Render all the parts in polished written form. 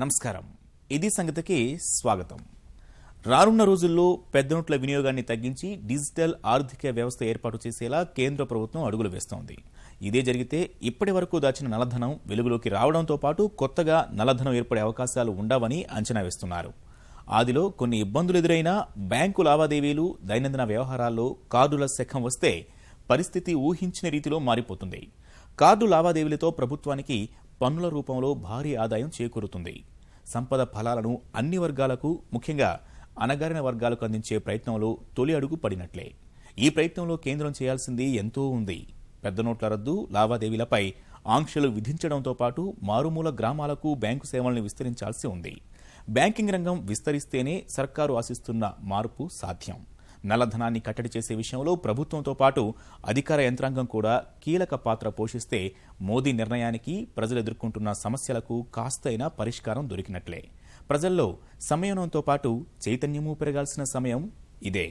నమస్కారం. ఇది సంగతికి స్వాగతం. రానున్న రోజుల్లో పెద్ద నోట్ల వినియోగాన్ని తగ్గించి డిజిటల్ ఆర్థిక వ్యవస్థ ఏర్పాటు చేసేలా కేంద్ర ప్రభుత్వం అడుగులు వేస్తోంది. ఇదే జరిగితే ఇప్పటి వరకు దాచిన నల్లధనం వెలుగులోకి రావడంతో పాటు కొత్తగా నల్లధనం ఏర్పడే అవకాశాలు ఉండవని అంచనా వేస్తున్నారు. ఆదిలో కొన్ని ఇబ్బందులు ఎదురైనా బ్యాంకు లావాదేవీలు, దైనందిన వ్యవహారాల్లో కార్డుల శకం వస్తే పరిస్థితి ఊహించిన రీతిలో మారిపోతుంది. కార్డు లావాదేవీలతో ప్రభుత్వానికి పన్నుల రూపంలో భారీ ఆదాయం చేకూరుతుంది. సంపద ఫలాలను అన్ని వర్గాలకు, ముఖ్యంగా అణగారిన వర్గాలకు అందించే ప్రయత్నంలో తొలి అడుగు పడినట్లే. ఈ ప్రయత్నంలో కేంద్రం చేయాల్సింది ఎంతో ఉంది. పెద్ద నోట్ల రద్దు, లావాదేవీలపై ఆంక్షలు విధించడంతో పాటు మారుమూల గ్రామాలకు బ్యాంకు సేవలను విస్తరించాల్సి ఉంది. బ్యాంకింగ్ రంగం విస్తరిస్తేనే సర్కారు ఆశిస్తున్న మార్పు సాధ్యం. నల్లధనాన్ని కట్టడి చేసే విషయంలో ప్రభుత్వంతో పాటు అధికార యంత్రాంగం కూడా కీలక పాత్ర పోషిస్తే మోదీ నిర్ణయానికి, ప్రజలు ఎదుర్కొంటున్న సమస్యలకు కాస్తైనా పరిష్కారం దొరికినట్లే. ప్రజల్లో సంయమనంతో పాటు చైతన్యమూ పెరగాల్సిన సమయం ఇదే.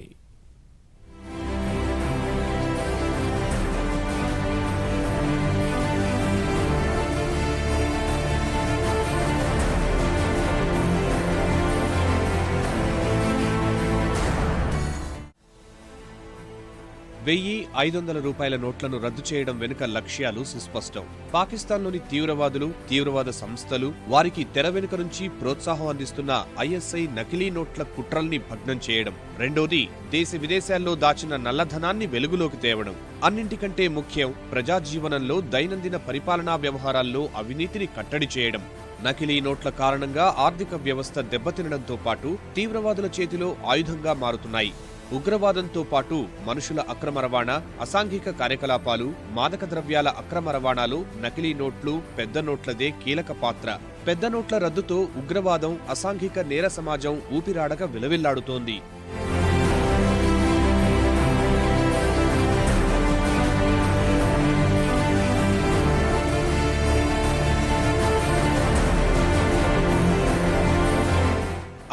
₹1,500 నోట్లను రద్దు చేయడం వెనుక లక్ష్యాలు సుస్పష్టం. పాకిస్తాన్లోని తీవ్రవాదులు, తీవ్రవాద సంస్థలు, వారికి తెర వెనుక నుంచి ప్రోత్సాహం అందిస్తున్న ISI నకిలీ నోట్ల కుట్రల్ని భగ్నం చేయడం. రెండోది, దేశ విదేశాల్లో దాచిన నల్లధనాన్ని వెలుగులోకి తేవడం. అన్నింటికంటే ముఖ్యం, ప్రజాజీవనంలో దైనందిన పరిపాలనా వ్యవహారాల్లో అవినీతిని కట్టడి చేయడం. నకిలీ నోట్ల కారణంగా ఆర్థిక వ్యవస్థ దెబ్బతినడంతో పాటు తీవ్రవాదుల చేతిలో ఆయుధంగా మారుతున్నాయి. ఉగ్రవాదంతో పాటు మనుషుల అక్రమ రవాణా, అసాంఘిక కార్యకలాపాలు, మాదక ద్రవ్యాల అక్రమ రవాణాలో నకిలీ నోట్లు, పెద్ద నోట్లదే కీలక పాత్ర. పెద్ద నోట్ల రద్దుతో ఉగ్రవాదం, అసాంఘిక నేర సమాజం ఊపిరాడక విలవిల్లాడుతోంది.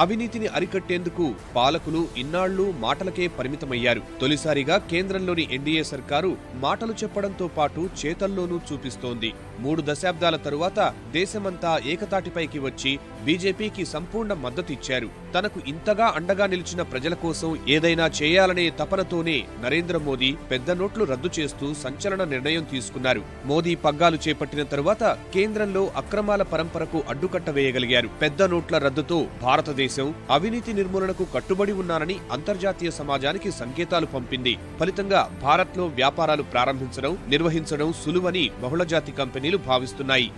అవినీతిని అరికట్టేందుకు పాలకులు ఇన్నాళ్లు మాటలకే పరిమితమయ్యారు. తొలిసారిగా కేంద్రంలోని ఎన్డీఏ సర్కారు మాటలు చెప్పడంతో పాటు చేతల్లోనూ చూపిస్తోంది. 3 దశాబ్దాల తరువాత దేశమంతా ఏకతాటిపైకి వచ్చి బీజేపీకి సంపూర్ణ మద్దతిచ్చారు. తనకు ఇంతగా అండగా నిలిచిన ప్రజల కోసం ఏదైనా చేయాలనే తపనతోనే నరేంద్ర మోదీ పెద్ద నోట్లు రద్దు చేస్తూ సంచలన నిర్ణయం తీసుకున్నారు. మోదీ పగ్గాలు చేపట్టిన తరువాత కేంద్రంలో అక్రమాల పరంపరకు అడ్డుకట్ట వేయగలిగారు. పెద్ద నోట్ల రద్దుతో భారతదేశం అవినీతి నిర్మూలనకు కట్టుబడి ఉన్నారని అంతర్జాతీయ సమాజానికి సంకేతాలు పంపింది. ఫలితంగా భారత్లో వ్యాపారాలు ప్రారంభించడం, నిర్వహించడం సులువని బహుళజాతి కంపెనీలు భావిస్తున్నాయి.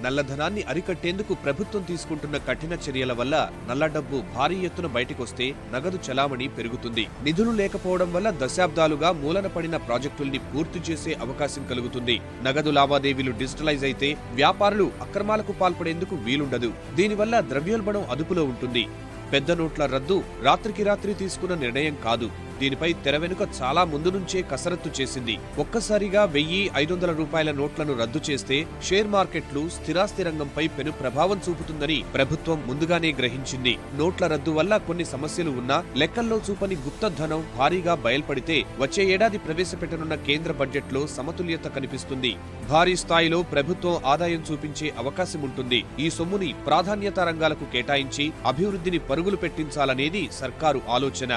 నల్లధనాన్ని అరికట్టేందుకు ప్రభుత్వం తీసుకుంటున్న కఠిన చర్యల వల్ల నల్ల డబ్బు భారీ ఎత్తున బయటకొస్తే నగదు చలామణి పెరుగుతుంది. నిధులు లేకపోవడం వల్ల దశాబ్దాలుగా మూలన పడిన ప్రాజెక్టుల్ని పూర్తి చేసే అవకాశం కలుగుతుంది. నగదు లావాదేవీలు డిజిటలైజ్ అయితే వ్యాపారులు అక్రమాలకు పాల్పడేందుకు వీలుండదు. దీనివల్ల ద్రవ్యోల్బణం అదుపులో ఉంటుంది. పెద్ద నోట్ల రద్దు రాత్రికి రాత్రి తీసుకున్న నిర్ణయం కాదు. దీనిపై తెర వెనుక చాలా ముందు నుంచే కసరత్తు చేసింది. ఒక్కసారిగా ₹1,500 నోట్లను రద్దు చేస్తే షేర్ మార్కెట్లు, స్థిరాస్తి రంగంపై పెను ప్రభావం చూపుతుందని ప్రభుత్వం ముందుగానే గ్రహించింది. నోట్ల రద్దు వల్ల కొన్ని సమస్యలు ఉన్నా లెక్కల్లో చూపని గుప్తధనం భారీగా బయల్పడితే వచ్చే ఏడాది ప్రవేశపెట్టనున్న కేంద్ర బడ్జెట్లో సమతుల్యత కనిపిస్తుంది. భారీ స్థాయిలో ప్రభుత్వం ఆదాయం చూపించే అవకాశం ఉంటుంది. ఈ సొమ్ముని ప్రాధాన్యతా రంగాలకు కేటాయించి అభివృద్ధిని పరుగులు పెట్టించాలనేది సర్కారు ఆలోచన.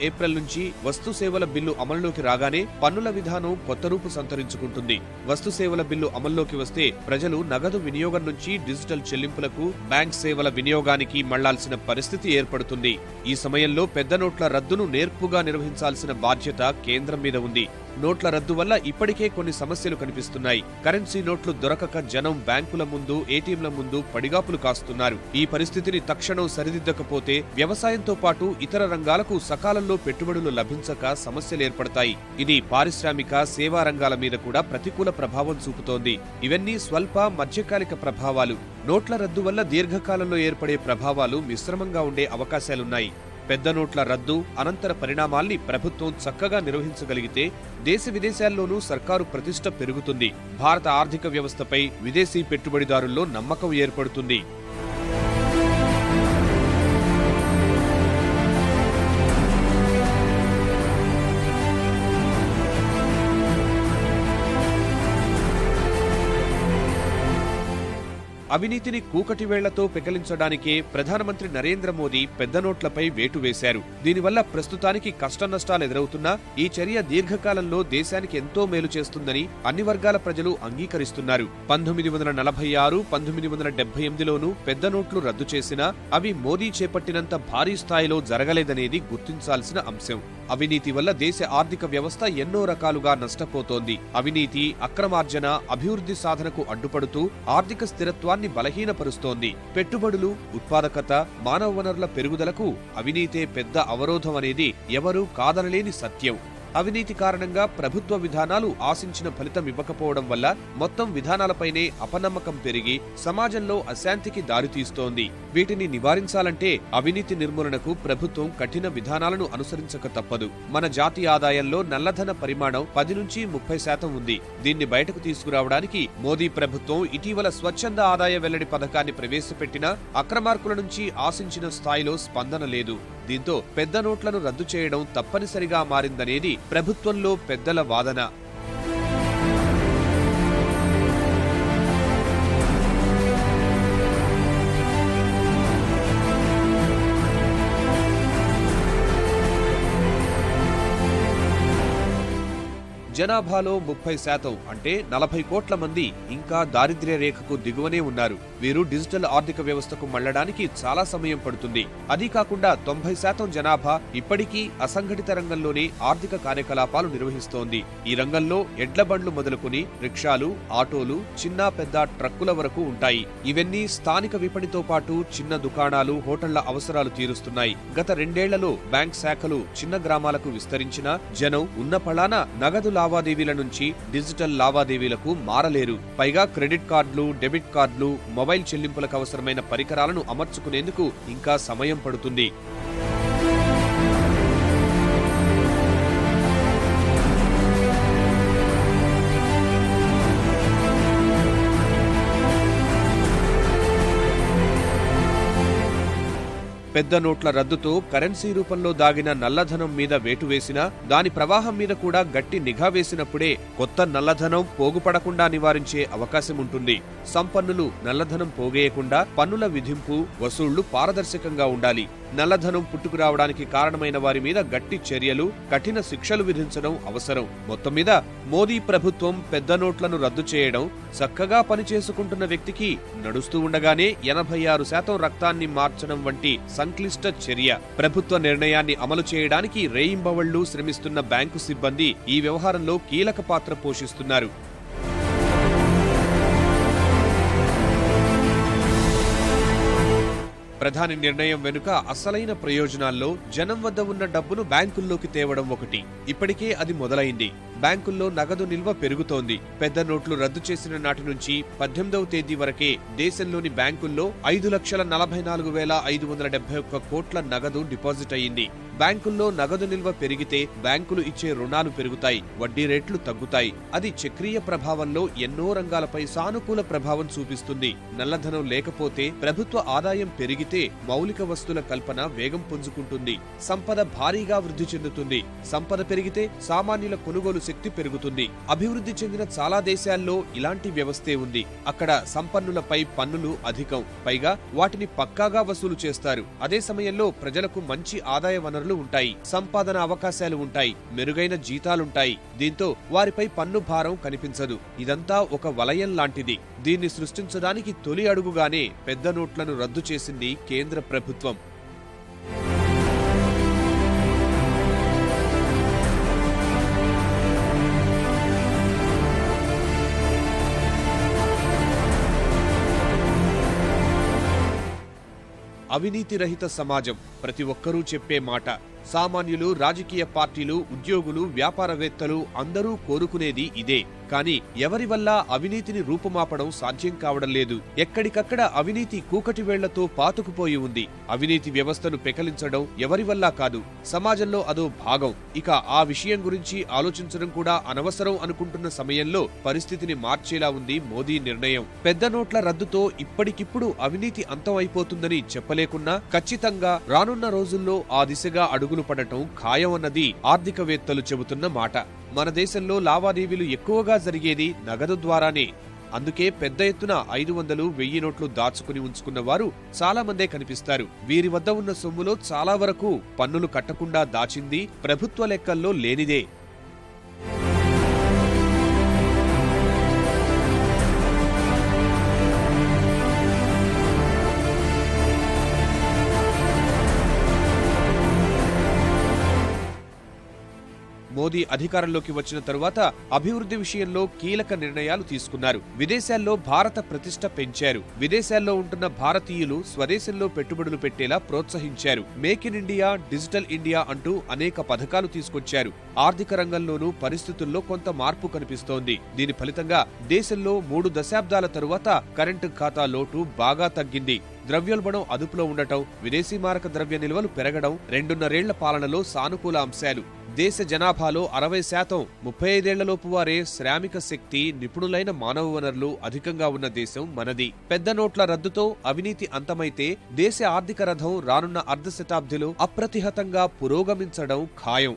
ఏప్రిల్ నుంచి వస్తు సేవల బిల్లు అమల్లోకి రాగానే పన్నుల విధానం కొత్త రూపు సంతరించుకుంటుంది. వస్తు సేవల బిల్లు అమల్లోకి వస్తే ప్రజలు నగదు వినియోగం నుంచి డిజిటల్ చెల్లింపులకు, బ్యాంక్ సేవల వినియోగానికి మళ్లాల్సిన పరిస్థితి ఏర్పడుతుంది. ఈ సమయంలో పెద్ద నోట్ల రద్దును నేర్పుగా నిర్వహించాల్సిన బాధ్యత కేంద్రం మీద ఉంది. నోట్ల రద్దు వల్ల ఇప్పటికే కొన్ని సమస్యలు కనిపిస్తున్నాయి. కరెన్సీ నోట్లు దొరకక జనం బ్యాంకుల ముందు, ఏటీఎంల ముందు పడిగాపులు కాస్తున్నారు. ఈ పరిస్థితిని తక్షణం సరిదిద్దకపోతే వ్యవసాయంతో పాటు ఇతర రంగాలకు సకాలంలో పెట్టుబడులు లభించక సమస్యలేర్పడతాయి. ఇది పారిశ్రామిక, సేవా రంగాల మీద కూడా ప్రతికూల ప్రభావం చూపుతోంది. ఇవన్నీ స్వల్ప, మధ్యకాలిక ప్రభావాలు. నోట్ల రద్దు వల్ల దీర్ఘకాలంలో ఏర్పడే ప్రభావాలు మిశ్రమంగా ఉండే అవకాశాలున్నాయి. పెద్ద నోట్ల రద్దు అనంతర పరిణామాల్ని ప్రభుత్వం చక్కగా నిర్వహించగలిగితే దేశ విదేశాల్లోనూ సర్కారు ప్రతిష్ట పెరుగుతుంది. భారత ఆర్థిక వ్యవస్థపై విదేశీ పెట్టుబడిదారుల్లో నమ్మకం ఏర్పడుతుంది. అవినీతిని కూకటి వేళ్లతో పెకలించడానికే ప్రధానమంత్రి నరేంద్ర మోదీ పెద్ద నోట్లపై వేటు వేశారు. దీనివల్ల ప్రస్తుతానికి కష్టనష్టాలు ఎదురవుతున్నా ఈ చర్య దీర్ఘకాలంలో దేశానికి ఎంతో మేలు చేస్తుందని అన్ని వర్గాల ప్రజలు అంగీకరిస్తున్నారు. 1946, 1978లోనూ పెద్ద నోట్లు రద్దు చేసినా అవి మోదీ చేపట్టినంత భారీ స్థాయిలో జరగలేదనేది గుర్తించాల్సిన అంశం. అవినీతి వల్ల దేశ ఆర్థిక వ్యవస్థ ఎన్నో రకాలుగా నష్టపోతోంది. అవినీతి, అక్రమార్జన అభివృద్ధి సాధనకు అడ్డుపడుతూ ఆర్థిక స్థిరత్వాన్ని బలహీనపరుస్తోంది. పెట్టుబడులు, ఉత్పాదకత, మానవ వనరుల పెరుగుదలకు అవినీతే పెద్ద అవరోధం అనేది ఎవరూ కాదనలేని సత్యం. అవినీతి కారణంగా ప్రభుత్వ విధానాలు ఆశించిన ఫలితం ఇవ్వకపోవడం వల్ల మొత్తం విధానాలపైనే అపనమ్మకం పెరిగి సమాజంలో అశాంతికి దారితీస్తోంది. వీటిని నివారించాలంటే అవినీతి నిర్మూలనకు ప్రభుత్వం కఠిన విధానాలను అనుసరించక తప్పదు. మన జాతీయ ఆదాయంలో నల్లధన పరిమాణం 10 నుంచి 30% ఉంది. దీన్ని బయటకు తీసుకురావడానికి మోదీ ప్రభుత్వం ఇటీవల స్వచ్ఛంద ఆదాయ వెల్లడి పథకాన్ని ప్రవేశపెట్టినా అక్రమార్కుల నుంచి ఆశించిన స్థాయిలో స్పందన లేదు. దీంతో పెద్ద నోట్లను రద్దు చేయడం తప్పనిసరిగా మారిందనేది ప్రభుత్వంలో పెద్దల వాదన. జనాభాలో 30% అంటే 40 కోట్ల మంది ఇంకా దారిద్ర్య రేఖకు దిగువనే ఉన్నారు. వీరు డిజిటల్ ఆర్థిక వ్యవస్థకు మళ్లడానికి చాలా సమయం పడుతుంది. అదీ కాకుండా 90% జనాభా ఇప్పటికీ అసంఘటిత రంగంలోనే ఆర్థిక కార్యకలాపాలు నిర్వహిస్తోంది. ఈ రంగంలో ఎడ్ల బండ్లు మొదలుకుని రిక్షాలు, ఆటోలు, చిన్న పెద్ద ట్రక్కుల వరకు ఉంటాయి. ఇవన్నీ స్థానిక విపణితో పాటు చిన్న దుకాణాలు, హోటళ్ల అవసరాలు తీరుస్తున్నాయి. గత 2 ఏళ్లలో బ్యాంక్ శాఖలు చిన్న గ్రామాలకు విస్తరించినా జనం ఉన్న పళాన నగదు లావాదేవీల నుంచి డిజిటల్ లావాదేవీలకు మారలేరు. పైగా క్రెడిట్ కార్డులు, డెబిట్ కార్డులు, మొబైల్ చెల్లింపులకు అవసరమైన పరికరాలను అమర్చుకునేందుకు ఇంకా సమయం పడుతుంది. పెద్ద నోట్ల రద్దుతో కరెన్సీ రూపంలో దాగిన నల్లధనం మీద వేటు వేసినా దాని ప్రవాహం మీద కూడా గట్టి నిఘా వేసినప్పుడే కొత్త నల్లధనం పోగుపడకుండా నివారించే అవకాశం ఉంటుంది. సంపన్నులు నల్లధనం పోగేయకుండా పన్నుల విధింపు, వసూళ్లు పారదర్శకంగా ఉండాలి. నల్లధనం పుట్టుకురావడానికి కారణమైన వారి మీద గట్టి చర్యలు, కఠిన శిక్షలు విధించడం అవసరం. మొత్తం మీద మోదీ ప్రభుత్వం పెద్ద నోట్లను రద్దు చేయడం చక్కగా పనిచేసుకుంటున్న వ్యక్తికి నడుస్తూ ఉండగానే 86% రక్తాన్ని మార్చడం వంటి సంక్లిష్ట చర్య. ప్రభుత్వ నిర్ణయాన్ని అమలు చేయడానికి రేయింబవళ్లు శ్రమిస్తున్న బ్యాంకు సిబ్బంది ఈ వ్యవహారంలో కీలక పాత్ర పోషిస్తున్నారు. ప్రధాని నిర్ణయం వెనుక అసలైన ప్రయోజనాల్లో జనం వద్ద ఉన్న డబ్బును బ్యాంకుల్లోకి తేవడం ఒకటి. ఇప్పటికే అది మొదలైంది. బ్యాంకుల్లో నగదు నిల్వ పెరుగుతోంది. పెద్ద నోట్లు రద్దు చేసిన నాటి నుంచి 18వ తేదీ వరకే దేశంలోని బ్యాంకుల్లో 5,44,571 కోట్ల నగదు డిపాజిట్ అయ్యింది. బ్యాంకుల్లో నగదు నిల్వ పెరిగితే బ్యాంకులు ఇచ్చే రుణాలు పెరుగుతాయి, వడ్డీ రేట్లు తగ్గుతాయి. అది చక్రీయ ప్రభావంలో ఎన్నో రంగాలపై సానుకూల ప్రభావం చూపిస్తుంది. నల్లధనం లేకపోతే ప్రభుత్వ ఆదాయం పెరిగితే మౌలిక వస్తువుల కల్పన వేగం పుంజుకుంటుంది. సంపద భారీగా వృద్ధి చెందుతుంది. సంపద పెరిగితే సామాన్యుల కొనుగోలు శక్తి పెరుగుతుంది. అభివృద్ధి చెందిన చాలా దేశాల్లో ఇలాంటి వ్యవస్థే ఉంది. అక్కడ సంపన్నులపై పన్నులు అధికం, పైగా వాటిని పక్కాగా వసూలు చేస్తారు. అదే సమయంలో ప్రజలకు మంచి ఆదాయ వనరులు ఉంటాయి, సంపాదన అవకాశాలు ఉంటాయి, మెరుగైన జీతాలుంటాయి. దీంతో వారిపై పన్ను భారం కనిపించదు. ఇదంతా ఒక వలయం లాంటిది. దీన్ని సృష్టించడానికి తొలి అడుగుగానే పెద్ద నోట్లను రద్దు చేసింది కేంద్ర ప్రభుత్వం. అవినీతి రహిత సమాజం ప్రతి ఒక్కరూ చెప్పే మాట. సామాన్యులు, రాజకీయ పార్టీలు, ఉద్యోగులు, వ్యాపారవేత్తలు అందరూ కోరుకునేది ఇదే. కానీ ఎవరి వల్ల అవినీతిని రూపుమాపడం సాధ్యం కావడం లేదు. ఎక్కడికక్కడ అవినీతి కూకటి వేళ్లతో పాతుకుపోయి ఉంది. అవినీతి వ్యవస్థను పెకలించడం ఎవరి వల్ల కాదు, సమాజంలో అదో భాగం. ఇక ఆ విషయం గురించి ఆలోచించడం కూడా అనవసరం అనుకుంటున్న సమయంలో పరిస్థితిని మార్చేలా ఉంది మోదీ నిర్ణయం. పెద్ద నోట్ల రద్దుతో ఇప్పటికిప్పుడు అవినీతి అంతం అయిపోతుందని చెప్పలేకున్నా ఖచ్చితంగా రానున్న రోజుల్లో ఆ దిశగా అడుగులు పడటం ఖాయం అన్నది ఆర్థికవేత్తలు చెబుతున్న మాట. మన దేశంలో లావాదేవీలు ఎక్కువగా జరిగేది నగదు ద్వారానే. అందుకే పెద్ద ఎత్తున 500, 1000 నోట్లు దాచుకుని ఉంచుకున్న వారు చాలా మందే కనిపిస్తారు. వీరి వద్ద ఉన్న సొమ్ములో చాలా వరకు పన్నులు కట్టకుండా దాచింది ప్రభుత్వ లెక్కల్లో లేనిదే. మోదీ అధికారంలోకి వచ్చిన తరువాత అభివృద్ధి విషయంలో కీలక నిర్ణయాలు తీసుకున్నారు. విదేశాల్లో భారత ప్రతిష్ట పెంచారు. విదేశాల్లో ఉంటున్న భారతీయులు స్వదేశంలో పెట్టుబడులు పెట్టేలా ప్రోత్సహించారు. Make in India, digital India అంటూ అనేక పథకాలు తీసుకొచ్చారు. ఆర్థిక రంగంలోనూ పరిస్థితుల్లో కొంత మార్పు కనిపిస్తోంది. దీని ఫలితంగా దేశంలో 3 దశాబ్దాల తరువాత కరెంటు ఖాతా లోటు బాగా తగ్గింది. ద్రవ్యోల్బణం అదుపులో ఉండటం, విదేశీ మారక ద్రవ్య నిల్వలు పెరగడం 2.5 ఏళ్ల పాలనలో సానుకూల అంశాలు. దేశ జనాభాలో 60% 35 ఏళ్లలోపు వారే శ్రామిక శక్తి, నిపుణులైన మానవ వనరులు అధికంగా ఉన్న దేశం మనది. పెద్ద నోట్ల రద్దుతో అవినీతి అంతమైతే దేశ ఆర్థిక రథం రానున్న అర్ధ శతాబ్దిలో అప్రతిహతంగా పురోగమించడం ఖాయం.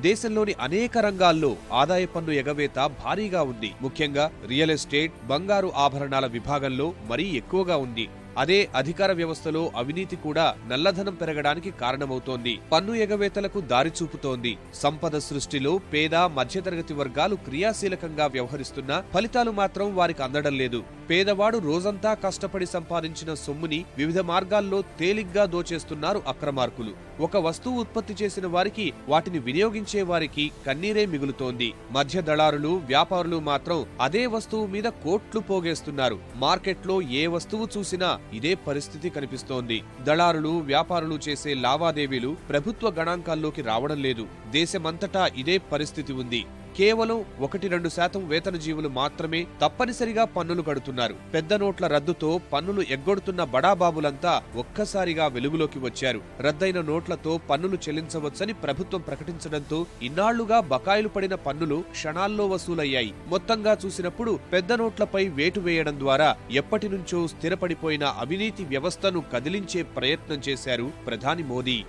దేశంలోని అనేక రంగాల్లో ఆదాయ పన్ను ఎగవేత భారీగా ఉంది. ముఖ్యంగా రియల్ ఎస్టేట్, బంగారు ఆభరణాల విభాగంలో మరీ ఎక్కువగా ఉంది. అదే అధికార వ్యవస్థలో అవినీతి కూడా నల్లధనం పెరగడానికి కారణమవుతోంది. పన్ను ఎగవేతలకు దారి చూపుతోంది. సంపద సృష్టిలో పేద, మధ్యతరగతి వర్గాలు క్రియాశీలకంగా వ్యవహరిస్తున్నా ఫలితాలు మాత్రం వారికి అందడం లేదు. పేదవాడు రోజంతా కష్టపడి సంపాదించిన సొమ్ముని వివిధ మార్గాల్లో తేలిగ్గా దోచేస్తున్నారు అక్రమార్కులు. ఒక వస్తువు ఉత్పత్తి చేసిన వారికి వాటిని వినియోగించే వారికి కన్నీరే మిగులుతోంది. మధ్య దళారులు, వ్యాపారులు మాత్రం అదే వస్తువు మీద కోట్లు పోగేస్తున్నారు. మార్కెట్లో ఏ వస్తువు చూసినా ఇదే పరిస్థితి కనిపిస్తోంది. దళారులు, వ్యాపారులు చేసే లావాదేవీలు ప్రభుత్వ గణాంకాల్లోకి రావడం లేదు. దేశమంతటా ఇదే పరిస్థితి ఉంది. కేవలం 1-2% వేతన జీవులు మాత్రమే తప్పనిసరిగా పన్నులు కడుతున్నారు. పెద్ద నోట్ల రద్దుతో పన్నులు ఎగ్గొడుతున్న బడాబాబులంతా ఒక్కసారిగా వెలుగులోకి వచ్చారు. రద్దయిన నోట్లతో పన్నులు చెల్లించవచ్చని ప్రభుత్వం ప్రకటించడంతో ఇన్నాళ్లుగా బకాయిలు పడిన పన్నులు క్షణాల్లో వసూలయ్యాయి. మొత్తంగా చూసినప్పుడు పెద్ద నోట్లపై వేటు వేయడం ద్వారా ఎప్పటి నుంచో స్థిరపడిపోయిన అవినీతి వ్యవస్థను కదిలించే ప్రయత్నం చేశారు ప్రధాని మోదీ.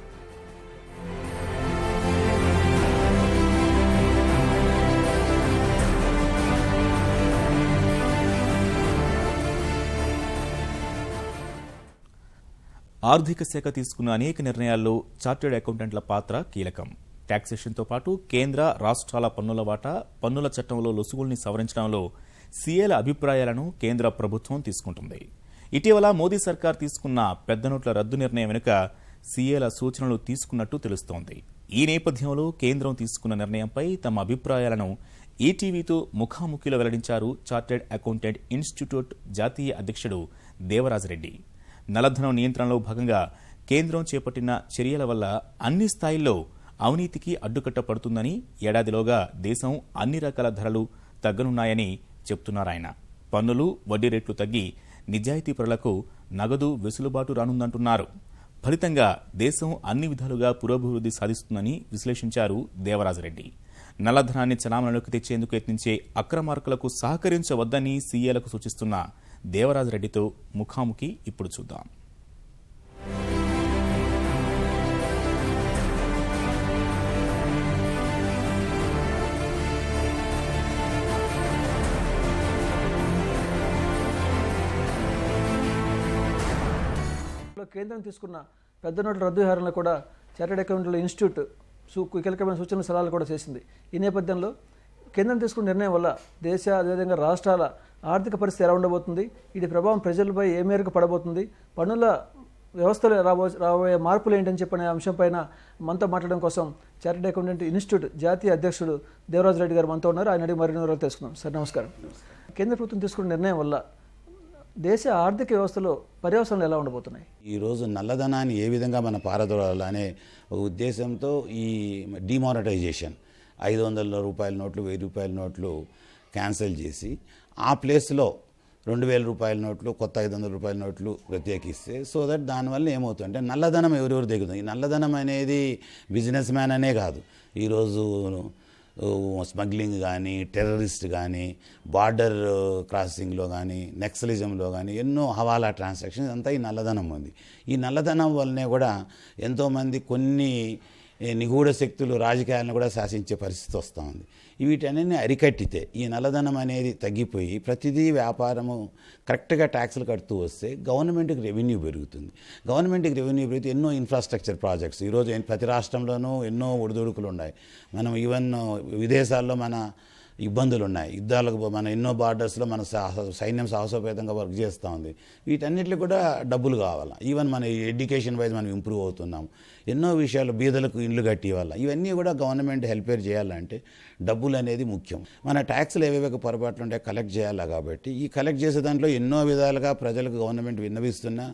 ఆర్థిక శాఖ తీసుకున్న అనేక నిర్ణయాల్లో చార్టెడ్ అకౌంటెంట్ల పాత్ర కీలకం. టాక్సేషన్తో పాటు కేంద్ర, రాష్ట్రాల పన్నుల వాటా, పన్నుల చట్టంలో లొసుగుల్ని సవరించడంలో సీఏల అభిప్రాయాలను కేంద్ర ప్రభుత్వం తీసుకుంటుంది. ఇటీవల మోదీ సర్కార్ తీసుకున్న పెద్ద నోట్ల రద్దు నిర్ణయం వెనుక సీఏల సూచనలు తీసుకున్నట్టు తెలుస్తోంది. ఈ నేపథ్యంలో కేంద్రం తీసుకున్న నిర్ణయంపై తమ అభిప్రాయాలను ఈటీవీతో ముఖాముఖిలో వెల్లడించారు చార్టెడ్ అకౌంటెంట్ ఇన్స్టిట్యూట్ జాతీయ అధ్యక్షుడు దేవరాజరెడ్డి. నల్లధనం నియంత్రణలో భాగంగా కేంద్రం చేపట్టిన చర్యల వల్ల అన్ని స్థాయిల్లో అవినీతికి అడ్డుకట్ట పడుతుందని, ఏడాదిలోగా దేశం అన్ని రకాల ధరలు తగ్గనున్నాయని చెప్తున్నారాయన. పన్నులు, వడ్డీ రేట్లు తగ్గి నిజాయితీపరులకు నగదు వెసులుబాటు రానుందంటున్నారు. ఫలితంగా దేశం అన్ని విధాలుగా పురోభివృద్ధి సాధిస్తుందని విశ్లేషించారు దేవరాజరెడ్డి. నల్లధనాన్ని చలామణలోకి తెచ్చేందుకు యత్నించే అక్రమార్కులకు సహకరించవద్దని సీఏలకు సూచిస్తున్న దేవరాజరెడ్డితో ముఖాముఖి ఇప్పుడు చూద్దాం. కేంద్రం తీసుకున్న పెద్ద నోట్ల రద్దు వ్యవహారంలో కూడా చార్టెడ్ అకౌంటెంట్ల ఇన్స్టిట్యూట్ కీలకమైన సూచనలు సలహాలు కూడా చేసింది. ఈ నేపథ్యంలో కేంద్రం తీసుకున్న నిర్ణయం వల్ల దేశ, అదేవిధంగా రాష్ట్రాల ఆర్థిక పరిస్థితి ఎలా ఉండబోతుంది, ఇది ప్రభావం ప్రజలపై ఏ మేరకు పడబోతుంది, పన్నుల వ్యవస్థలో రాబోయే మార్పులు ఏంటని చెప్పిన అంశంపైన మనతో మాట్లాడడం కోసం చార్టెడ్ అకౌంటెంట్ ఇన్స్టిట్యూట్ జాతీయ అధ్యక్షుడు దేవరాజు రెడ్డి గారు మనతో ఉన్నారు. ఆయన అడిగి మరిన్ని వివరాలు తెలుసుకుందాం. సార్ నమస్కారం. కేంద్ర ప్రభుత్వం తీసుకున్న నిర్ణయం వల్ల దేశ ఆర్థిక వ్యవస్థలో పర్యవసనాలు ఎలా ఉండబోతున్నాయి? ఈరోజు నల్లధనాన్ని ఏ విధంగా మన పారదోలాలనే ఉద్దేశంతో ఈ డిమానిటైజేషన్ 500 రూపాయల నోట్లు 1000 రూపాయల నోట్లు క్యాన్సిల్ చేసి ఆ ప్లేస్లో 2000 రూపాయల నోట్లు కొత్త 500 రూపాయల నోట్లు ప్రత్యేకిస్తే సో దట్ దానివల్ల ఏమవుతుందంటే నల్లధనం ఎవరెవరు దిగుతుంది. ఈ నల్లధనం అనేది బిజినెస్ మ్యాన్ అనే కాదు, ఈరోజు స్మగ్లింగ్ కానీ టెర్రరిస్ట్ కానీ బార్డర్ క్రాసింగ్లో కానీ నెక్సలిజంలో కానీ ఎన్నో హవాలా ట్రాన్సాక్షన్స్ అంతా ఈ నల్లధనం ఉంది. ఈ నల్లధనం వల్లనే కూడా ఎంతోమంది కొన్ని నిగూఢ శక్తులు రాజకీయాలను కూడా శాసించే పరిస్థితి వస్తూ ఉంది. వీటన్నిటిని అరికట్టితే ఈ నల్లధనం అనేది తగ్గిపోయి ప్రతిదీ వ్యాపారము కరెక్ట్గా ట్యాక్సులు కడుతూ వస్తే గవర్నమెంట్కి రెవెన్యూ పెరుగుతుంది. గవర్నమెంట్కి రెవెన్యూ పెరిగితే ఎన్నో ఇన్ఫ్రాస్ట్రక్చర్ ప్రాజెక్ట్స్ ఈరోజు ప్రతి రాష్ట్రంలోనూ ఎన్నో ఒడిదుడుకులు ఉన్నాయి. మనం ఈవెన్ విదేశాల్లో మన ఇబ్బందులు ఉన్నాయి, యుద్ధాలకు మన ఎన్నో బార్డర్స్లో మన సైన్యం సాహసోపేతంగా వర్క్ చేస్తూ ఉంది. వీటన్నిటిలో కూడా డబ్బులు కావాలి. ఈవెన్ మన ఎడ్యుకేషన్ వైజ్ మనం ఇంప్రూవ్ అవుతున్నాం. ఎన్నో విషయాలు బీదలకు ఇండ్లు కట్టి వల్ల ఇవన్నీ కూడా గవర్నమెంట్ హెల్పేర్ చేయాలంటే డబ్బులు అనేది ముఖ్యం. మన ట్యాక్స్లు ఏవేవి పొరపాట్లు ఉంటే కలెక్ట్ చేయాలి. కాబట్టి ఈ కలెక్ట్ చేసే దాంట్లో ఎన్నో విధాలుగా ప్రజలకు గవర్నమెంట్ విన్నవిస్తున్నా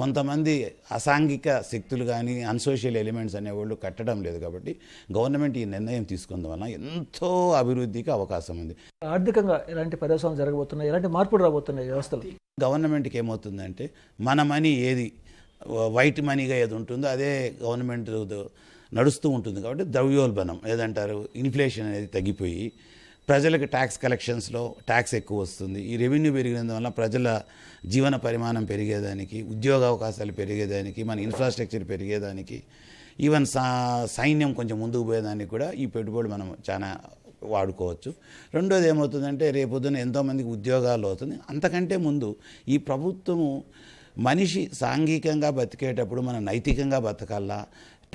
కొంతమంది అసాంఘిక శక్తులు కానీ అన్సోషియల్ ఎలిమెంట్స్ అనేవాళ్ళు కట్టడం లేదు. కాబట్టి గవర్నమెంట్ ఈ నిర్ణయం తీసుకున్న వలన ఎంతో అభివృద్ధికి అవకాశం ఉంది. ఆర్థికంగా ఎలాంటి పర్యవసనాలు జరగబోతున్నాయి, ఎలాంటి మార్పులు రాబోతున్నాయి వ్యవస్థలు? గవర్నమెంట్కి ఏమవుతుందంటే మన మనీ ఏది వైట్ మనీగా ఏది ఉంటుందో అదే గవర్నమెంట్ నడుస్తూ ఉంటుంది. కాబట్టి ద్రవ్యోల్బణం ఏదంటారు ఇన్ఫ్లేషన్ అనేది తగ్గిపోయి ప్రజలకు ట్యాక్స్ కలెక్షన్స్లో ట్యాక్స్ ఎక్కువ వస్తుంది. ఈ రెవెన్యూ పెరిగినందువల్ల ప్రజల జీవన పరిమాణం పెరిగేదానికి, ఉద్యోగ అవకాశాలు పెరిగేదానికి, మన ఇన్ఫ్రాస్ట్రక్చర్ పెరిగేదానికి, ఈవెన్ సైన్యం కొంచెం ముందుకు పోయేదానికి కూడా ఈ పెట్టుబడి మనం చాలా వాడుకోవచ్చు. రెండోది ఏమవుతుందంటే రేపొద్దున ఎంతోమందికి ఉద్యోగాలు అవుతుంది. అంతకంటే ముందు ఈ ప్రభుత్వము మనిషి సాంఘికంగా బతికేటప్పుడు మనం నైతికంగా బతకాలా,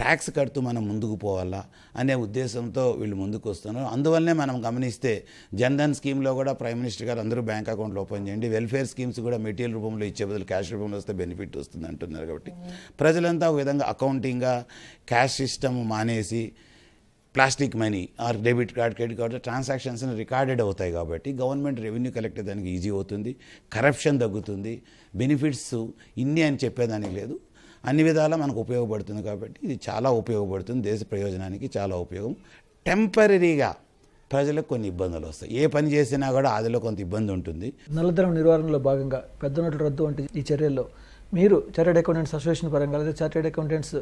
ట్యాక్స్ కడుతూ మనం ముందుకు పోవాలా అనే ఉద్దేశంతో వీళ్ళు ముందుకు వస్తున్నారు. అందువల్లనే మనం గమనిస్తే జన్ధన్ స్కీమ్లో కూడా ప్రైమ్ మినిస్టర్ గారు అందరూ బ్యాంక్ అకౌంట్లు ఓపెన్ చేయండి, వెల్ఫేర్ స్కీమ్స్ కూడా మెటీరియల్ రూపంలో ఇచ్చే బదులు క్యాష్ రూపంలో వస్తే బెనిఫిట్ వస్తుంది అంటున్నారు. కాబట్టి ప్రజలంతా ఒక విధంగా అకౌంటింగ్గా క్యాష్ సిస్టమ్ మానేసి plastic money are debit card credit card transactions recorded అవుతాయి. కాబట్టి గవర్నమెంట్ రెవెన్యూ కలెక్ట్ దానికి ఈజీ అవుతుంది, కరప్షన్ తగ్గుతుంది, బెనిఫిట్స్ ఇన్ని అని చెప్పేదానికి లేదు, అన్ని విధాలా మనకు ఉపయోగపడుతుంది. కాబట్టి ఇది చాలా ఉపయోగపడుతుంది, దేశ ప్రయోజనానికి చాలా ఉపయోగం. టెంపరీగా ప్రజలకు కొన్ని ఇబ్బందులు వస్తాయి, ఏ పని చేసినా కూడా అదిలో కొంత ఇబ్బంది ఉంటుంది. నల్లధనం నివారణలో భాగంగా పెద్ద నోట్ల రద్దు వంటి ఈ చర్యల్లో మీరు చార్టెడ్ అకౌంటెంట్స్ అసోసియేషన్ పరంగా లేదా చార్టెడ్ అకౌంటెంట్స్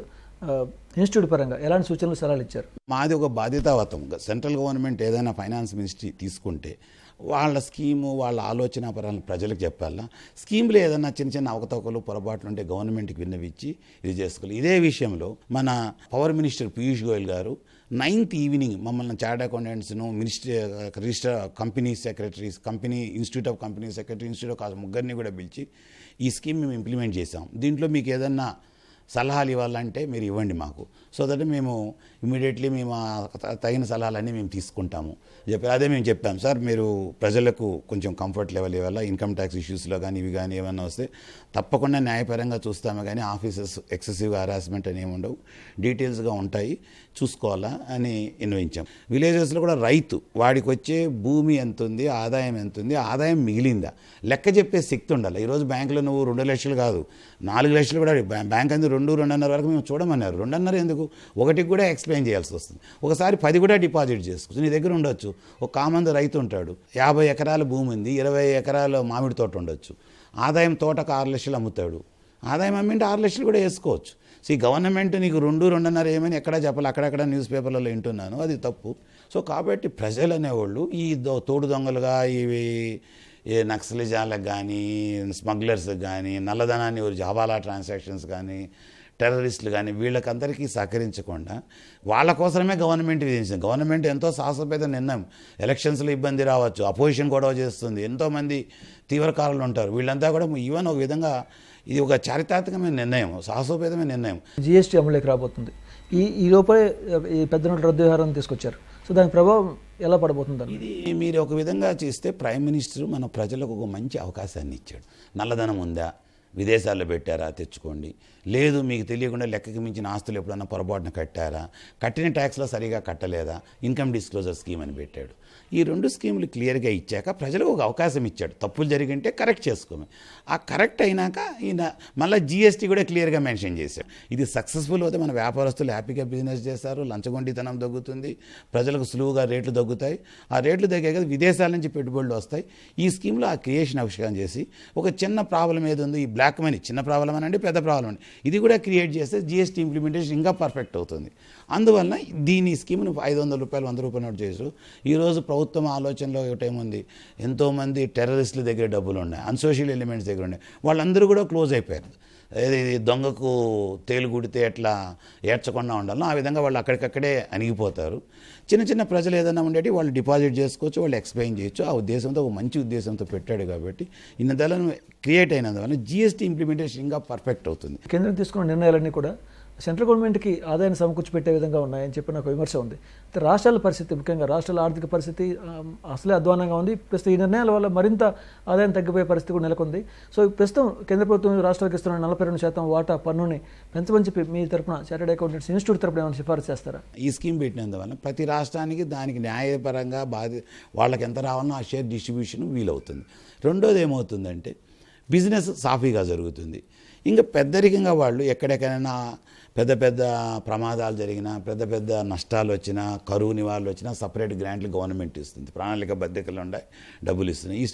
ఇన్స్టిట్యూట్ పరంగా ఎలాంటి సూచనలు సలహాలు ఇచ్చారు? మాది ఒక బాధ్యతావతం. సెంట్రల్ గవర్నమెంట్ ఏదైనా ఫైనాన్స్ మినిస్ట్రీ తీసుకుంటే వాళ్ళ స్కీము వాళ్ళ ఆలోచన పరాలను ప్రజలకు చెప్పాలా. స్కీమ్లో ఏదైనా చిన్న చిన్న అవకతవకలు పొరపాట్లు ఉంటే గవర్నమెంట్కి విన్నవించి ఇది చేసుకోవాలి. ఇదే విషయంలో మన పవర్ మినిస్టర్ పీయూష్ గోయల్ గారు 9th ఈవినింగ్ మమ్మల్ని చార్టెడ్ అకౌంటెంట్స్ను register company secretaries, company institute of company secretary, institute of ముగ్గురిని కూడా పిలిచి ఈ స్కీమ్ మేము ఇంప్లిమెంట్ చేసాం. దీంట్లో మీకు ఏదన్నా సలహాలు ఇవ్వాలంటే మీరు ఇవ్వండి మాకు, సో దట్ మేము ఇమీడియట్లీ మేము తగిన సలహాలన్నీ మేము తీసుకుంటాము చెప్పి అదే మేము చెప్పాం. సార్ మీరు ప్రజలకు కొంచెం కంఫర్ట్ లెవెల్ ఇవ్వాలా, ఇన్కమ్ ట్యాక్స్ ఇష్యూస్లో కానీ ఇవి కానీ ఏమైనా వస్తే తప్పకుండా న్యాయపరంగా చూస్తాము, కానీ ఆఫీసర్స్ ఎక్సెసివ్గా హరాస్మెంట్ అని ఏమి ఉండవు, డీటెయిల్స్గా ఉంటాయి, చూసుకోవాలా అని విన్నవించాం. విలేజెస్లో కూడా రైతు వాడికి వచ్చే భూమి ఎంత ఉంది, ఆదాయం ఎంత ఉంది, ఆదాయం మిగిలిందా లెక్క చెప్పే శక్తి ఉండాలి. ఈరోజు బ్యాంకులో నువ్వు 2 లక్షలు కాదు 4 లక్షలు కూడా బ్యాంక్ అందు 2-2.5 వరకు మేము చూడమన్నారు. 2.5 ఎందుకు, 1 కూడా ఎక్స్ప్లెయిన్ చేయాల్సి వస్తుంది. ఒకసారి 10 కూడా డిపాజిట్ చేసుకోవచ్చు. నీ దగ్గర ఉండొచ్చు. ఒక కామంది రైతు ఉంటాడు, 50 ఎకరాల భూమి ఉంది, 20 ఎకరాల మామిడి తోట ఉండొచ్చు, ఆదాయం తోటకు 6 లక్షలు అమ్ముతాడు, ఆదాయం అమ్మింటే 6 లక్షలు కూడా వేసుకోవచ్చు. సో ఈ గవర్నమెంట్ నీకు 2-2.5 ఏమని ఎక్కడా చెప్పాలి, అక్కడక్కడ న్యూస్ పేపర్లలో వింటున్నాను, అది తప్పు. సో కాబట్టి ప్రజలు అనేవాళ్ళు ఈ తోడు దొంగలుగా ఇవి ఏ నక్సలిజాలకు కానీ స్మగ్లర్స్కి కానీ నల్లధనాన్ని హవాలా ట్రాన్సాక్షన్స్ కానీ టెర్రరిస్టులు కానీ వీళ్ళకందరికీ సహకరించకుండా వాళ్ళ కోసమే గవర్నమెంట్ విధించింది. గవర్నమెంట్ ఎంతో సాహసోపేత నిర్ణయం. ఎలక్షన్స్లో ఇబ్బంది రావచ్చు, అపోజిషన్ గొడవ చేస్తుంది, ఎంతోమంది తీవ్రకారులు ఉంటారు, వీళ్ళంతా కూడా ఈవెన్ ఒక విధంగా ఇది ఒక చారిత్రాత్మకమైన నిర్ణయం, సాహసోపేతమైన నిర్ణయం. జిఎస్టీ అమలులోకి రాబోతుంది. ఈ లోపలే ఈ పెద్ద నోట్ల రద్దు వ్యవహారం తీసుకొచ్చారు. సో దాని ప్రభావం ఎలా పడబోతుందని ఇది మీరు ఒక విధంగా చేస్తే ప్రైమ్ మినిస్టర్ మన ప్రజలకు ఒక మంచి అవకాశాన్ని ఇచ్చాడు. నల్లధనం ఉందా, విదేశాల్లో పెట్టారా తెచ్చుకోండి, లేదు మీకు తెలియకుండా లెక్కకి మించిన ఆస్తులు ఎప్పుడన్నా పొరపాటున కట్టారా, కట్టిన ట్యాక్స్లో సరిగా కట్టలేదా, ఇన్కమ్ డిస్క్లోజర్ స్కీమ్ అని పెట్టాడు. ఈ 2 స్కీములు క్లియర్గా ఇచ్చాక ప్రజలకు ఒక అవకాశం ఇచ్చాడు, తప్పులు జరిగింటే కరెక్ట్ చేసుకోమని. ఆ కరెక్ట్ అయినాక ఈయన మళ్ళీ జీఎస్టీ కూడా క్లియర్గా మెన్షన్ చేశాడు. ఇది సక్సెస్ఫుల్ అవుతే మన వ్యాపారస్తులు హ్యాపీగా బిజినెస్ చేస్తారు, లంచగొండితనం తగ్గుతుంది, ప్రజలకు సులువుగా రేట్లు తగ్గుతాయి. ఆ రేట్లు తగ్గాక విదేశాల నుంచి పెట్టుబడులు వస్తాయి. ఈ స్కీమ్లో ఆ క్రియేషన్ ఆవిష్కరణ చేసి ఒక చిన్న ప్రాబ్లం ఏది ఉంది, ఈ బ్లాక్ మనీ చిన్న ప్రాబ్లం అనండి, పెద్ద ప్రాబ్లం అండి, ఇది కూడా క్రియేట్ చేస్తే జీఎస్టీ ఇంప్లిమెంటేషన్ ఇంకా పర్ఫెక్ట్ అవుతుంది. అందువల్ల దీని స్కీమ్ను 500 రూపాయలు 100 రూపాయలు నోట్ చేసారు. ఈరోజు ప్రభుత్వం ఆలోచనలో ఒకటేముంది, ఎంతోమంది టెర్రరిస్టుల దగ్గర డబ్బులు ఉన్నాయి, అన్సోషల్ ఎలిమెంట్స్ దగ్గర ఉన్నాయి, వాళ్ళందరూ కూడా క్లోజ్ అయిపోయారు. ఏది దొంగకు తేలు గుడితే ఎట్లా ఏడ్చకుండా ఉండాలో ఆ విధంగా వాళ్ళు అక్కడికక్కడే అణిగిపోతారు. చిన్న చిన్న ప్రజలు ఏదైనా ఉండేటి వాళ్ళు డిపాజిట్ చేసుకోవచ్చు, వాళ్ళు ఎక్స్ప్లెయిన్ చేయొచ్చు. ఆ ఉద్దేశంతో ఒక మంచి ఉద్దేశంతో పెట్టాడు కాబట్టి ఇన్నదలను క్రియేట్ అయినందువల్ల జీఎస్టీ ఇంప్లిమెంటేషన్ ఇంకా పర్ఫెక్ట్ అవుతుంది. కేంద్రం తీసుకున్న నిర్ణయాలన్నీ కూడా సెంట్రల్ గవర్నమెంట్కి ఆదాయాన్ని సమకూర్చి పెట్టే విధంగా ఉన్నాయని చెప్పి నాకు విమర్శ ఉంది. అయితే రాష్ట్రాల పరిస్థితి, ముఖ్యంగా రాష్ట్రాల ఆర్థిక పరిస్థితి అసలే అధ్వానంగా ఉంది. ప్రస్తుతం ఈ నిర్ణయాల వల్ల మరింత ఆదాయం తగ్గిపోయే పరిస్థితి కూడా నెలకొంది. సో ప్రస్తుతం కేంద్ర ప్రభుత్వం రాష్ట్రాలకు ఇస్తున్న 42% వాటా పన్నుని పెంచమని చెప్పి మీ తరపున చార్టర్డ్ అకౌంటెంట్స్ ఇన్స్టిట్యూట్ తరపున ఏమైనా సిఫారసు చేస్తారా? ఈ స్కీమ్ పెట్టినందువల్ల ప్రతి రాష్ట్రానికి దానికి న్యాయపరంగా వాళ్ళకి ఎంత రావాలనో ఆ షేర్ డిస్ట్రిబ్యూషన్ వీలవుతుంది. రెండోది ఏమవుతుందంటే బిజినెస్ సాఫీగా జరుగుతుంది. ఇంకా పెద్దరికంగా వాళ్ళు ఎక్కడెక్కడైనా పెద్ద పెద్ద ప్రమాదాలు జరిగినా, పెద్ద పెద్ద నష్టాలు వచ్చినా, కరువు నివారణలు వచ్చినా సపరేట్ గ్రాంట్లు గవర్నమెంట్ ఇస్తుంది, ప్రణాళిక బద్దెకలు ఉండే డబ్బులు ఇస్తుంది. ఈ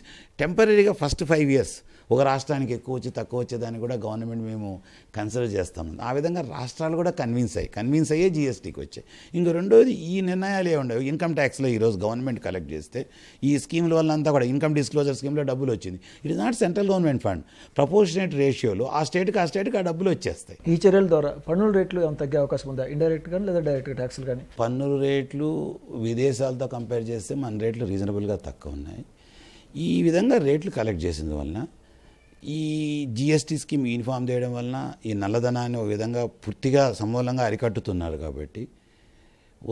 టెంపరీగా ఫస్ట్ 5 years ఒక రాష్ట్రానికి ఎక్కువ వచ్చి తక్కువ వచ్చేదాన్ని కూడా గవర్నమెంట్ మేము కన్సిడర్ చేస్తాం. ఆ విధంగా రాష్ట్రాలు కూడా కన్విన్స్ అయ్యే జీఎస్టీకి వచ్చాయి. ఇంక రెండోది ఈ నిర్ణయాలు ఏముండవు. ఇన్కమ్ ట్యాక్స్లో ఈరోజు గవర్నమెంట్ కలెక్ట్ చేస్తే ఈ స్కీముల వల్ల అంతా కూడా ఇన్కమ్ డిస్క్లోజర్ స్కీమ్లో డబ్బులు వచ్చింది. It is not central government fund, proportionate రేషియోలో ఆ స్టేట్కి ఆ డబ్బులు వచ్చేస్తాయి. ఈ చర్యల ద్వారా పన్నుల రేట్లు ఏమైనా తగ్గే అవకాశం ఉందా, ఇండైరెక్ట్ కానీ లేదా డైరెక్ట్ ట్యాక్స్లు కానీ? పన్నుల రేట్లు విదేశాలతో కంపేర్ చేస్తే మన రేట్లు రీజనబుల్గా తక్కువ ఉన్నాయి. ఈ విధంగా రేట్లు కలెక్ట్ చేసిన వలన ఈ జిఎస్టీ స్కీమ్ యూనిఫామ్ చేయడం వలన ఈ నల్లధనాన్ని ఒక విధంగా పూర్తిగా సమూలంగా అరికట్టుతున్నారు కాబట్టి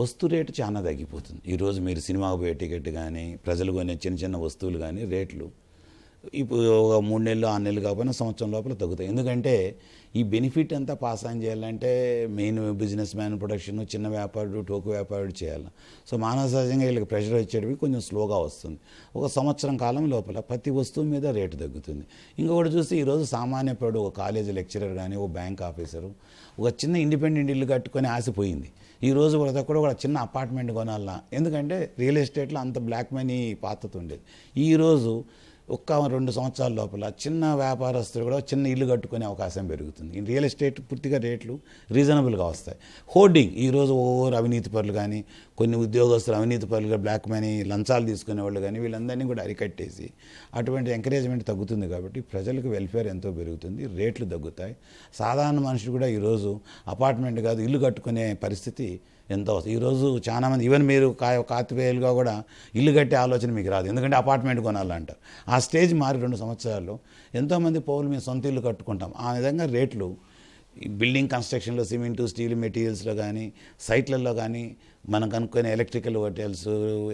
వస్తు రేటు చాలా తగ్గిపోతుంది. ఈరోజు మీరు సినిమాకు పోయే టికెట్ కానీ, ప్రజలు కొనే చిన్న చిన్న వస్తువులు కానీ రేట్లు ఇప్పుడు ఒక 3 నెలలు 6 నెలలు కాకపోయినా సంవత్సరం లోపల తగ్గుతాయి. ఎందుకంటే ఈ బెనిఫిట్ అంతా పాస్ ఆన్ చేయాలంటే మెయిన్ బిజినెస్ మ్యాన్ ప్రొడక్షన్, చిన్న వ్యాపారుడు, టోకు వ్యాపారుడు చేయాలి. సో మానవ సహజంగా వీళ్ళకి ప్రెషర్ వచ్చేటివి కొంచెం స్లోగా వస్తుంది. ఒక సంవత్సరం కాలం లోపల ప్రతి వస్తువు మీద రేటు తగ్గుతుంది. ఇంకొకటి చూస్తే ఈరోజు సామాన్య పడు ఒక కాలేజీ లెక్చరర్ కానీ, ఒక బ్యాంక్ ఆఫీసరు ఒక చిన్న ఇండిపెండెంట్ ఇల్లు కట్టుకొని ఆశపోయింది. ఈరోజు ప్రతి ఒక్కరు కూడా చిన్న అపార్ట్మెంట్ కొనాలన్నా, ఎందుకంటే రియల్ ఎస్టేట్లో అంత బ్లాక్ మనీ పాతత ఉండేది. ఈరోజు ఒక్క 2 సంవత్సరాల లోపల చిన్న వ్యాపారస్తులు కూడా చిన్న ఇల్లు కట్టుకునే అవకాశం పెరుగుతుంది. ఈ రియల్ ఎస్టేట్ పూర్తిగా రేట్లు రీజనబుల్గా వస్తాయి. హోర్డింగ్ ఈరోజు ఓవర్ అవినీతి పరులు కానీ, కొన్ని ఉద్యోగస్తులు అవినీతి పరులుగా బ్లాక్ మనీ లంచాలు తీసుకునే వాళ్ళు కానీ వీళ్ళందరినీ కూడా అరికట్టేసి అటువంటి ఎంకరేజ్మెంట్ తగ్గుతుంది. కాబట్టి ప్రజలకు వెల్ఫేర్ ఎంతో పెరుగుతుంది, రేట్లు తగ్గుతాయి. సాధారణ మనుషులు కూడా ఈరోజు అపార్ట్మెంట్ కాదు ఇల్లు కట్టుకునే పరిస్థితి ఎంతో. ఈరోజు చాలామంది ఈవెన్ మీరు కాతివేలుగా కూడా ఇల్లు కట్టే ఆలోచన మీకు రాదు, ఎందుకంటే అపార్ట్మెంట్ కొనాలంటారు. ఆ స్టేజ్ మారి 2 సంవత్సరాల్లో ఎంతోమంది పౌరులు మేము సొంత ఇల్లు కట్టుకుంటాం. ఆ విధంగా రేట్లు బిల్డింగ్ కన్స్ట్రక్షన్లో సిమెంటు, స్టీల్ మెటీరియల్స్లో కానీ, సైట్లలో కానీ, మనం కనుక్కునే ఎలక్ట్రికల్ హోటల్స్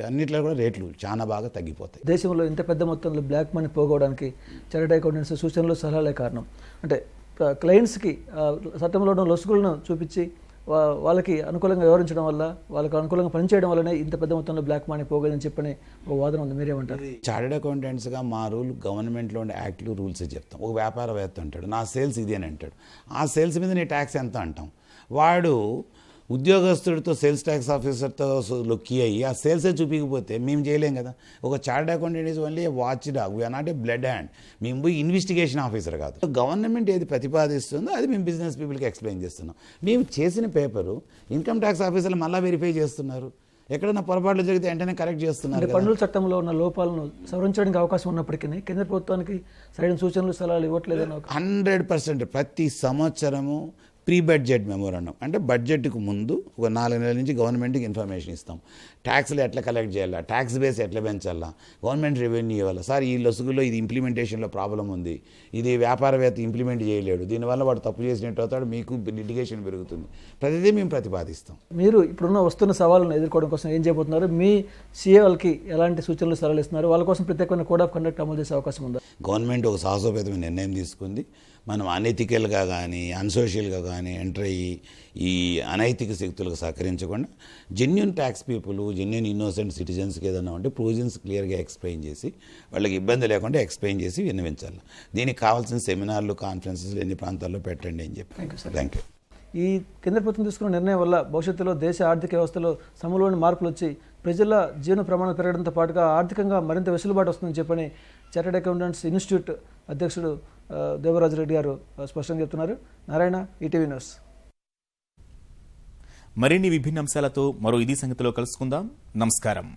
అన్నిట్లో కూడా రేట్లు చాలా బాగా తగ్గిపోతాయి. దేశంలో ఇంత పెద్ద మొత్తంలో బ్లాక్ మనీ పోగొడానికి చార్టర్డ్ అకౌంటెంట్స్ సూచనలు సలహాలే కారణం. అంటే క్లయింట్స్కి చట్టంలో ఉన్న లొసుగులను చూపించి వాళ్ళకి అనుకూలంగా వివరించడం వల్ల, వాళ్ళకి అనుకూలంగా పనిచేయడం వల్లనే ఇంత పెద్ద మొత్తంలో బ్లాక్ మనీ పోగదని చెప్పని ఒక వాదన ఉంది. మీరేమంటారు? చార్టర్డ్ అకౌంటెంట్స్గా మా రూల్ గవర్నమెంట్లో ఉండే యాక్ట్లు రూల్స్ చెప్తాం. ఒక వ్యాపారవేత్త అంటాడు నా సేల్స్ ఇది అని అంటాడు, ఆ సేల్స్ మీద నీ ట్యాక్స్ ఎంత అంటాం. వాడు ఉద్యోగస్తుడితో సేల్స్ ట్యాక్స్ ఆఫీసర్తో లొక్కి అయ్యి ఆ సేల్సే చూపించకపోతే మేము చేయలేం కదా. ఒక chartered accountant is only watch dog, we're not a bloodhound. మేము పోయి ఇన్వెస్టిగేషన్ ఆఫీసర్ కాదు. గవర్నమెంట్ ఏది ప్రతిపాదిస్తుందో అది మేము బిజినెస్ పీపుల్కి ఎక్స్ప్లెయిన్ చేస్తున్నాం. మేము చేసిన పేపరు ఇన్కమ్ ట్యాక్స్ ఆఫీసర్లు మళ్ళీ వెరిఫై చేస్తున్నారు. ఎక్కడైనా పొరపాట్లు జరిగితే వెంటనే కరెక్ట్ చేస్తున్నారు. పన్నుల చట్టంలో ఉన్న లోపాలను సవరించడానికి అవకాశం ఉన్నప్పటికీ కేంద్ర ప్రభుత్వానికి సరైన సూచనలు సలహాలు ఇవ్వట్లేదని 100% ప్రతి సంవత్సరము ప్రీ బడ్జెట్ మెమోరాండం అంటే బడ్జెట్కు ముందు ఒక 4 నెలల నుంచి గవర్నమెంట్కి ఇన్ఫర్మేషన్ ఇస్తాం. ట్యాక్స్లు ఎట్లా కలెక్ట్ చేయాలా, ట్యాక్స్ బేస్ ఎట్లా పెంచాలా, గవర్నమెంట్ రెవెన్యూ ఇవ్వాలి. సార్ ఈ లొసుగులో ఇది ఇంప్లిమెంటేషన్లో ప్రాబ్లం ఉంది, ఇది వ్యాపారవేత్త ఇంప్లిమెంట్ చేయలేడు, దీనివల్ల వాడు తప్పు చేసినట్టు అవుతాడు, మీకు లిటిగేషన్ పెరుగుతుంది. ప్రతిదీ మేము ప్రతిపాదిస్తాం. మీరు ఇప్పుడున్న వస్తున్న సవాళ్ళను ఎదుర్కోవడం కోసం ఏం చేయబోతున్నారు? మీ సీఏలకి ఎలాంటి సూచనలు సలహాలు ఇస్తున్నారు? వాళ్ళ కోసం ప్రత్యేకమైన కోడ్ ఆఫ్ కండక్ట్ అమలు చేసే అవకాశం ఉందా? గవర్నమెంట్ ఒక సాహసోపేతమైన నిర్ణయం తీసుకుంది. మనం అనెథికల్గా కానీ అన్సోషియల్గా కానీ ఎంటర్ అయ్యి ఈ అనైతిక శక్తులకు సహకరించకుండా genuine tax people, genuine innocent సిటిజన్స్కి ఏదైనా ఉంటే ప్రొవిజన్స్ క్లియర్గా ఎక్స్ప్లెయిన్ చేసి వాళ్ళకి ఇబ్బంది లేకుండా ఎక్స్ప్లెయిన్ చేసి విన్నవించాలి. దీనికి కావాల్సిన సెమినార్లు, కాన్ఫరెన్సెస్ ఎన్ని ప్రాంతాల్లో పెట్టండి అని చెప్పి. Thank you. ఈ కేంద్ర ప్రభుత్వం తీసుకున్న నిర్ణయం వల్ల భవిష్యత్తులో దేశ ఆర్థిక వ్యవస్థలో సమూలమైన మార్పులు వచ్చి ప్రజల జీవన ప్రమాణాలు పెరగడంతో పాటుగా ఆర్థికంగా మరింత వెసులుబాటు వస్తుందని చెప్పని చార్టెడ్ అకౌంటెంట్స్ ఇన్స్టిట్యూట్ అధ్యక్షుడు దేవరాజు రెడ్డి గారు స్పష్టంగా చెప్తున్నారు. Narayana, ETV news. మరిన్ని విభిన్న అంశాలతో మరో ఇది సంగతిలో కలుసుకుందాం. నమస్కారం.